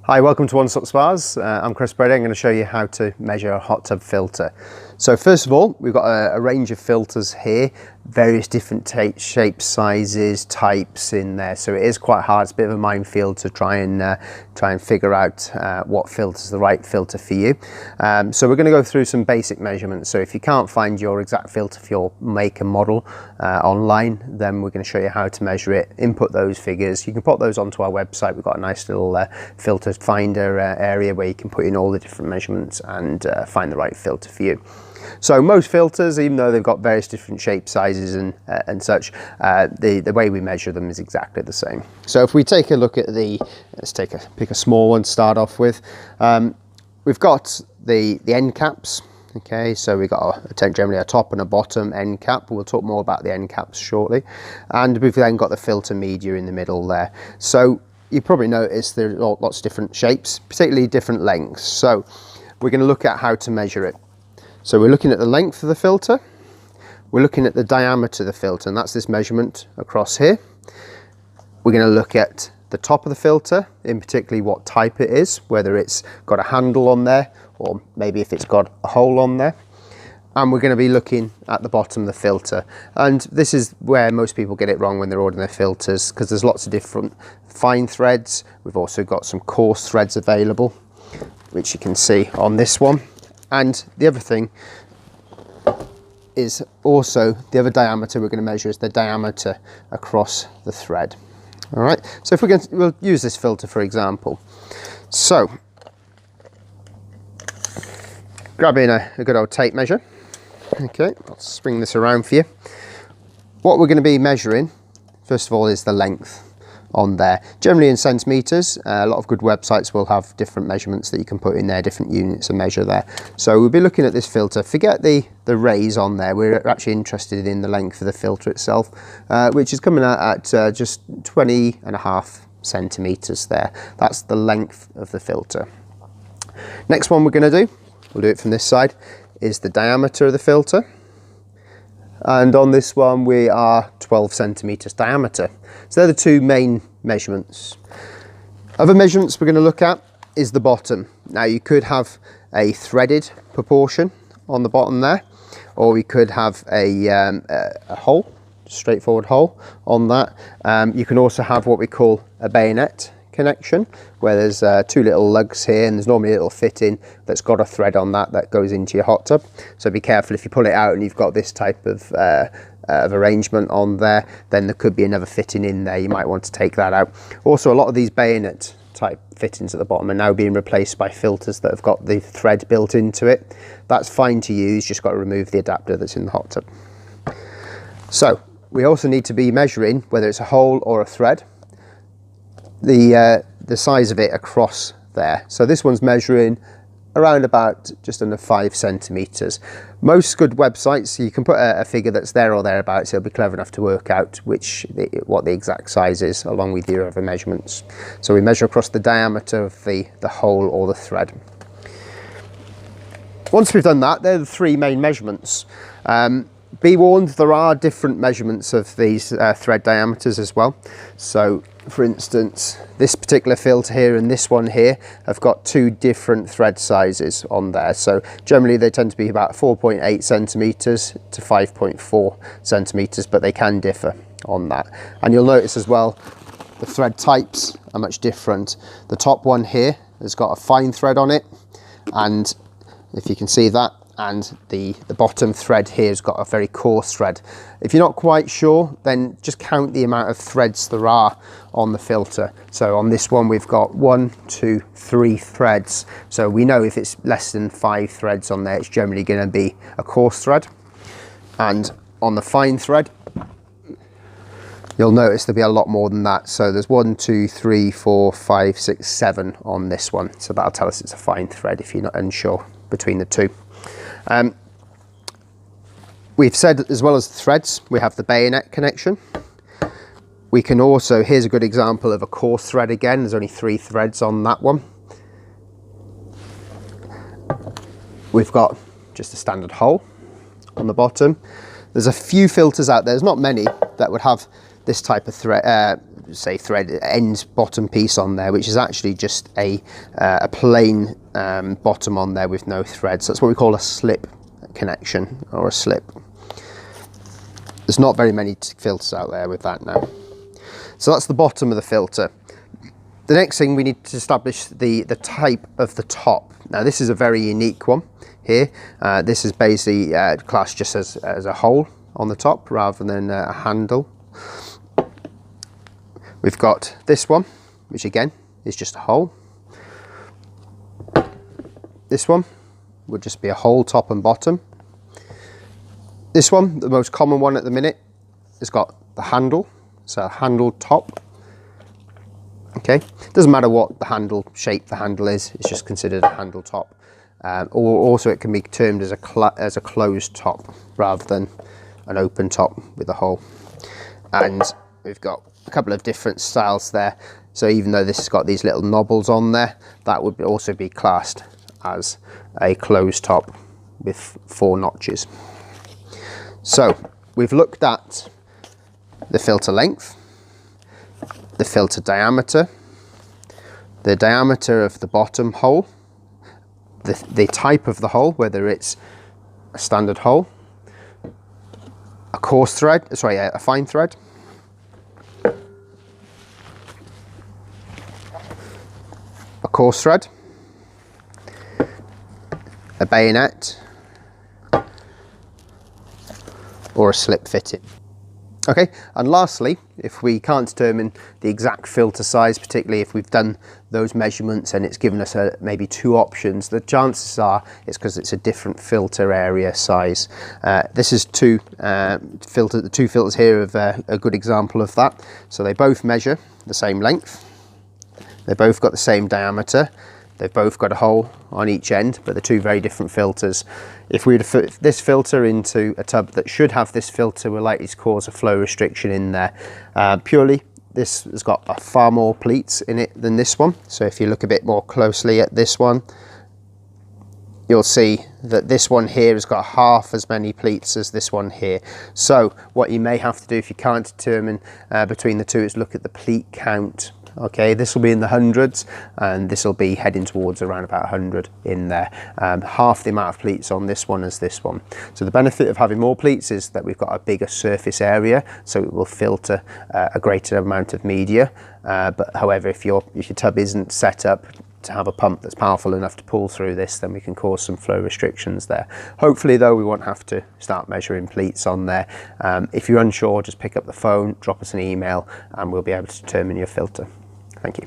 Hi, welcome to Stop Spas. I'm Chris Brady. I'm going to show you how to measure a hot tub filter. So first of all, we've got a range of filters here, various different shapes, sizes, types in there. So it is quite hard. It's a bit of a minefield to try and figure out what filter is the right filter for you. So we're going to go through some basic measurements. So if you can't find your exact filter for your make and model online, then we're going to show you how to measure it, input those figures. You can put those onto our website. We've got a nice little filter finder area where you can put in all the different measurements and find the right filter for you. So most filters, even though they've got various different shapes, sizes and such, the way we measure them is exactly the same. So if we take a look at let's pick a small one to start off with. We've got the end caps. Okay, so we've got generally a top and a bottom end cap. We'll talk more about the end caps shortly. And we've then got the filter media in the middle there. So you probably noticed there are lots of different shapes, particularly different lengths. So we're going to look at how to measure it. So we're looking at the length of the filter, we're looking at the diameter of the filter, and that's this measurement across here. We're going to look at the top of the filter, in particularly what type it is, whether it's got a handle on there, or maybe if it's got a hole on there. And we're going to be looking at the bottom of the filter. And this is where most people get it wrong when they're ordering their filters, because there's lots of different fine threads. We've also got some coarse threads available, which you can see on this one. And the other thing is also the other diameter we're going to measure is the diameter across the thread. All right, so if we'll use this filter for example. So grabbing a good old tape measure. Okay, I'll swing this around for you. What we're going to be measuring, first of all, is the length on there, generally in centimeters. A lot of good websites will have different measurements that you can put in there, different units of measure there. So we'll be looking at this filter. Forget the rays on there. We're actually interested in the length of the filter itself, which is coming out at just 20.5 centimeters there. That's the length of the filter. Next one we're going to do, we'll do it from this side, is the diameter of the filter. And on this one we are 12 centimeters diameter. So they're the two main measurements. Other measurements we're going to look at is the bottom. Now you could have a threaded proportion on the bottom there, or we could have a hole, straightforward hole on that. You can also have what we call a bayonet connection, where there's two little lugs here, and there's normally a little fitting that's got a thread on that goes into your hot tub. So be careful if you pull it out and you've got this type of arrangement on there, then there could be another fitting in there. You might want to take that out. Also, a lot of these bayonet type fittings at the bottom are now being replaced by filters that have got the thread built into it. That's fine to use, just got to remove the adapter that's in the hot tub. So we also need to be measuring whether it's a hole or a thread, the size of it across there. So this one's measuring around about just under 5 centimeters. Most good websites, you can put a figure that's there or thereabouts. It'll be clever enough to work out what the exact size is along with your other measurements. So we measure across the diameter of the hole or the thread. Once we've done that, they're the three main measurements. Be warned, there are different measurements of these thread diameters as well. So for instance, this particular filter here and this one here have got two different thread sizes on there. So generally they tend to be about 4.8 centimeters to 5.4 centimeters, but they can differ on that. And you'll notice as well, the thread types are much different. The top one here has got a fine thread on it, and if you can see that, and the bottom thread here has got a very coarse thread. If you're not quite sure, then just count the amount of threads there are on the filter. So on this one we've got 1, 2, 3 threads. So we know if it's less than 5 threads on there, it's generally going to be a coarse thread. And on the fine thread, you'll notice there'll be a lot more than that. So there's 1, 2, 3, 4, 5, 6, 7 on this one. So that'll tell us it's a fine thread if you're not unsure between the two. We've said as well as the threads, we have the bayonet connection. We can also, here's a good example of a coarse thread again. There's only 3 threads on that one. We've got just a standard hole on the bottom. There's a few filters out there, there's not many, that would have this type of thread, say thread end bottom piece on there, which is actually just a plain bottom on there with no thread. So that's what we call a slip connection, or a slip. There's not very many filters out there with that now. So that's the bottom of the filter. The next thing, we need to establish the type of the top. Now this is a very unique one here. This is basically classed just as a hole on the top rather than a handle. We've got this one, which again is just a hole. This one would just be a hole top and bottom. This one, the most common one at the minute, has got the handle, so a handle top. Okay, doesn't matter what the handle shape the handle is, it's just considered a handle top. Or also it can be termed as a closed top rather than an open top with a hole. And we've got a couple of different styles there. So even though this has got these little knobbles on there, that would also be classed as a closed top with 4 notches. So we've looked at the filter length, the filter diameter, the diameter of the bottom hole, the type of the hole, whether it's a standard hole, a coarse thread, sorry, a fine thread, a coarse thread, a bayonet, or a slip fitting. Okay, and lastly, if we can't determine the exact filter size, particularly if we've done those measurements and it's given us maybe 2 options, the chances are it's because it's a different filter area size. This is the 2 filters here of a good example of that. So they both measure the same length, they both got the same diameter, they've both got a hole on each end, but they're 2 very different filters. If we were to fit this filter into a tub that should have this filter, we're likely to cause a flow restriction in there. Purely, this has got far more pleats in it than this one. So if you look a bit more closely at this one, you'll see that this one here has got half as many pleats as this one here. So what you may have to do if you can't determine between the 2 is look at the pleat count. Okay, this will be in the hundreds and this will be heading towards around about 100 in there. Half the amount of pleats on this one as this one. So the benefit of having more pleats is that we've got a bigger surface area, so it will filter a greater amount of media. But however, if your tub isn't set up to have a pump that's powerful enough to pull through this, then we can cause some flow restrictions there. Hopefully though, we won't have to start measuring pleats on there. If you're unsure, just pick up the phone, drop us an email, and we'll be able to determine your filter. Thank you.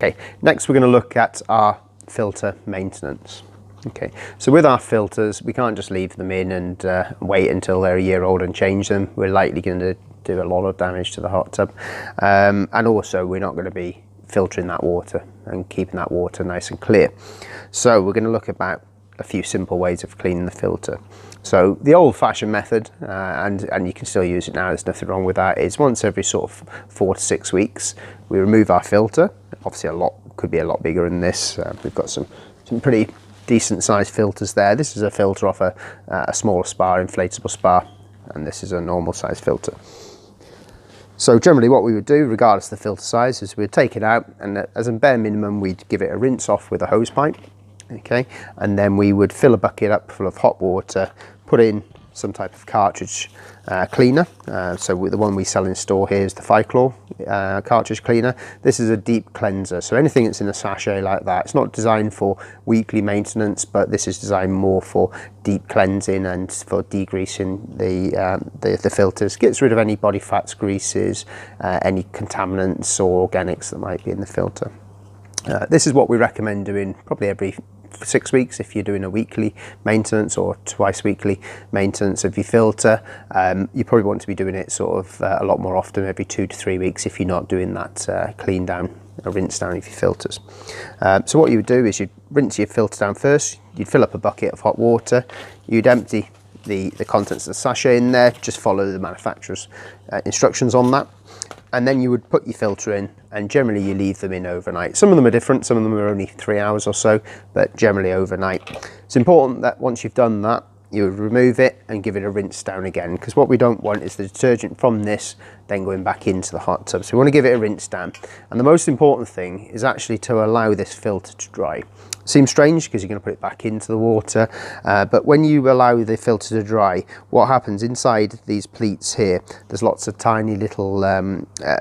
Okay, next we're going to look at our filter maintenance. Okay, so with our filters, we can't just leave them in and wait until they're a year old and change them. We're likely going to do a lot of damage to the hot tub. And also we're not going to be filtering that water and keeping that water nice and clear. So we're going to look about a few simple ways of cleaning the filter. So the old-fashioned method, and you can still use it now, there's nothing wrong with that, is once every sort of 4 to 6 weeks, we remove our filter. Obviously could be a lot bigger than this. We've got some pretty decent sized filters there. This is a filter off a smaller spa, inflatable spa, and this is a normal size filter. So generally what we would do, regardless of the filter size, is we'd take it out and as a bare minimum, we'd give it a rinse off with a hose pipe. Okay, and then we would fill a bucket up full of hot water, put in some type of cartridge cleaner. So the one we sell in store here is the Phychlor cartridge cleaner. This is a deep cleanser, so anything that's in a sachet like that, it's not designed for weekly maintenance, but this is designed more for deep cleansing and for degreasing the filters. Gets rid of any body fats, greases, any contaminants or organics that might be in the filter. This is what we recommend doing probably every 6 weeks if you're doing a weekly maintenance, or twice weekly maintenance of your filter. You probably want to be doing it sort of a lot more often, every 2 to 3 weeks, if you're not doing that clean down, a rinse down of your filters. So what you would do is you'd rinse your filter down first, you'd fill up a bucket of hot water, you'd empty the contents of the sachet in there, just follow the manufacturer's instructions on that. And then you would put your filter in, and generally you leave them in overnight. Some of them are different, some of them are only 3 hours or so, but generally overnight. It's important that once you've done that, you would remove it and give it a rinse down again, because what we don't want is the detergent from this then going back into the hot tub. So we want to give it a rinse down, and the most important thing is actually to allow this filter to dry. Seems strange because you're going to put it back into the water, but when you allow the filter to dry, what happens inside these pleats here, there's lots of tiny little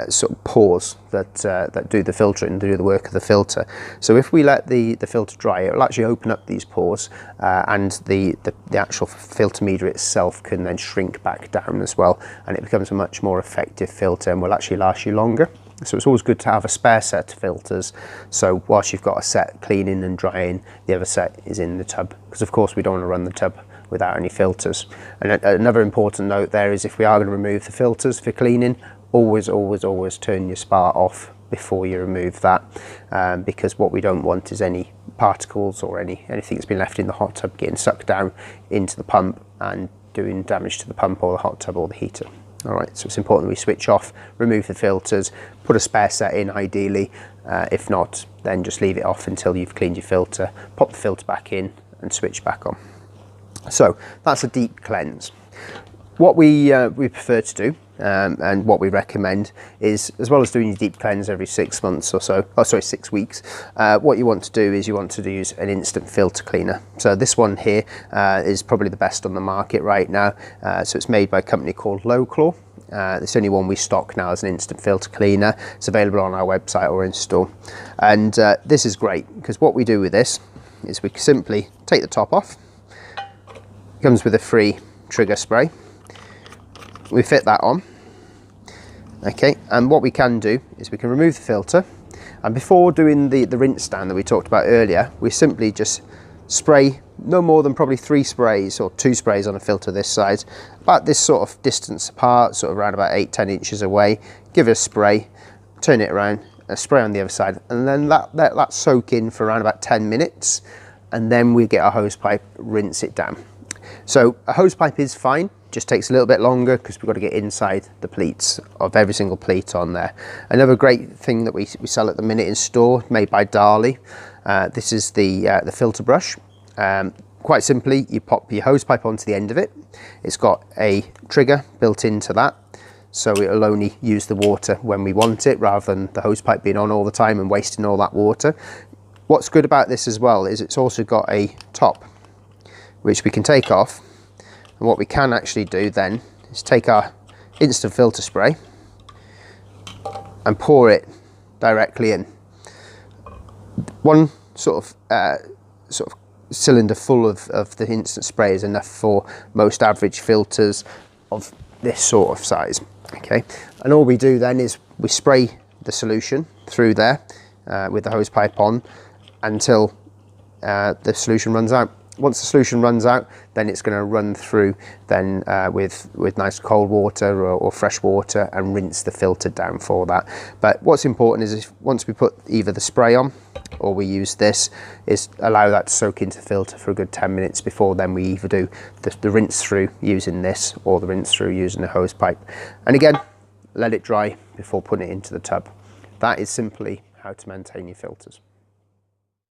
sort of pores that do the filtering and do the work of the filter. So if we let the filter dry, it will actually open up these pores, and the actual filter meter itself can then shrink back down as well, and it becomes a much more effective filter and will actually last you longer. So it's always good to have a spare set of filters, so whilst you've got a set cleaning and drying, the other set is in the tub, because of course we don't want to run the tub without any filters. And another important note there is, if we are going to remove the filters for cleaning, always turn your spa off before you remove that, because what we don't want is any particles or anything that's been left in the hot tub getting sucked down into the pump and doing damage to the pump or the hot tub or the heater. All right, so it's important that we switch off, remove the filters, put a spare set in ideally. If not, then just leave it off until you've cleaned your filter, pop the filter back in and switch back on. So that's a deep cleanse. What we prefer to do, and what we recommend is, as well as doing your deep cleanse every 6 months or so, oh sorry, 6 weeks, what you want to do is you want to use an instant filter cleaner. So this one here is probably the best on the market right now. So it's made by a company called Loclaw. It's the only one we stock now as an instant filter cleaner. It's available on our website or in store. And this is great, because what we do with this is we simply take the top off. It comes with a free trigger spray. We fit that on, okay, and what we can do is we can remove the filter, and before doing the rinse down that we talked about earlier, we simply just spray no more than probably 3 sprays or 2 sprays on a filter this size, about this sort of distance apart, sort of around about 8-10 inches away. Give it a spray, turn it around, a spray on the other side, and then let that soak in for around about 10 minutes, and then we get our hose pipe, rinse it down. So a hose pipe is fine, just takes a little bit longer because we've got to get inside the pleats of every single pleat on there. Another great thing that we sell at the minute in store, made by Darley, this is the filter brush. Quite simply, you pop your hose pipe onto the end of it. It's got a trigger built into that, so it'll only use the water when we want it, rather than the hose pipe being on all the time and wasting all that water. What's good about this as well is it's also got a top, which we can take off. And what we can actually do then is take our instant filter spray and pour it directly in. One sort of cylinder full of the instant spray is enough for most average filters of this sort of size. Okay, and all we do then is we spray the solution through there with the hose pipe on until the solution runs out. Once the solution runs out, then it's going to run through then with nice cold water or fresh water and rinse the filter down for that. But what's important is, once we put either the spray on or we use this, is allow that to soak into the filter for a good 10 minutes before then we either do the rinse through using this or the rinse through using the hose pipe. And again, let it dry before putting it into the tub. That is simply how to maintain your filters.